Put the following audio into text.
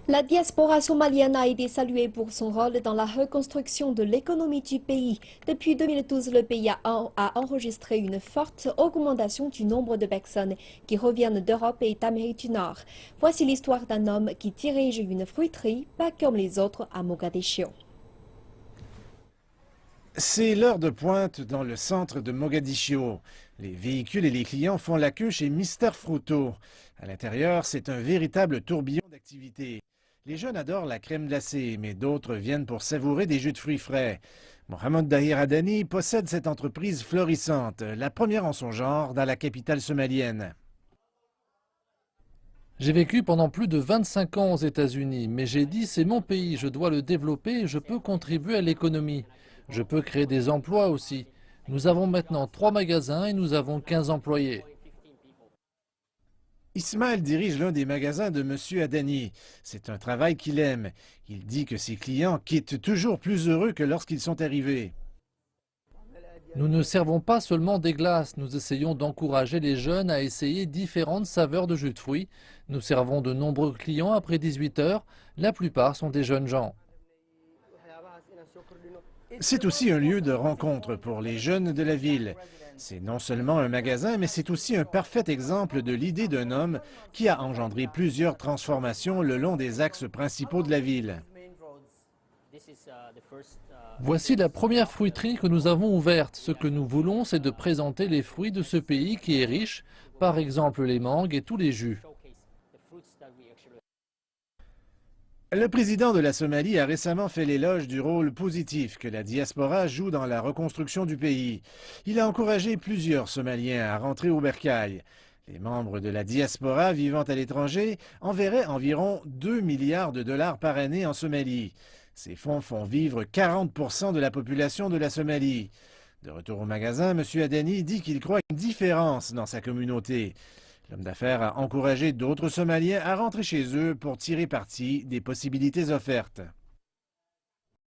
La diaspora somalienne a été saluée pour son rôle dans la reconstruction de l'économie du pays. Depuis 2012, le pays a enregistré une forte augmentation du nombre de personnes qui reviennent d'Europe et d'Amérique du Nord. Voici l'histoire d'un homme qui dirige une fruiterie, pas comme les autres à Mogadiscio. C'est l'heure de pointe dans le centre de Mogadiscio. Les véhicules et les clients font la queue chez Mister Fruto. À l'intérieur, c'est un véritable tourbillon d'activités. Les jeunes adorent la crème glacée, mais d'autres viennent pour savourer des jus de fruits frais. Mohamed Dahir Adani possède cette entreprise florissante, la première en son genre dans la capitale somalienne. J'ai vécu pendant plus de 25 ans aux États-Unis, mais j'ai dit c'est mon pays, je dois le développer et je peux contribuer à l'économie. Je peux créer des emplois aussi. Nous avons maintenant 3 magasins et nous avons 15 employés. Ismaël dirige l'un des magasins de M. Adani. C'est un travail qu'il aime. Il dit que ses clients quittent toujours plus heureux que lorsqu'ils sont arrivés. Nous ne servons pas seulement des glaces, nous essayons d'encourager les jeunes à essayer différentes saveurs de jus de fruits. Nous servons de nombreux clients après 18 heures, la plupart sont des jeunes gens. C'est aussi un lieu de rencontre pour les jeunes de la ville. C'est non seulement un magasin, mais c'est aussi un parfait exemple de l'idée d'un homme qui a engendré plusieurs transformations le long des axes principaux de la ville. Voici la première fruiterie que nous avons ouverte. Ce que nous voulons, c'est de présenter les fruits de ce pays qui est riche, par exemple les mangues et tous les jus. Le président de la Somalie a récemment fait l'éloge du rôle positif que la diaspora joue dans la reconstruction du pays. Il a encouragé plusieurs Somaliens à rentrer au bercail. Les membres de la diaspora vivant à l'étranger enverraient environ 2 milliards de dollars par année en Somalie. Ces fonds font vivre 40% de la population de la Somalie. De retour au magasin, M. Adani dit qu'il croit une différence dans sa communauté. L'homme d'affaires a encouragé d'autres Somaliens à rentrer chez eux pour tirer parti des possibilités offertes.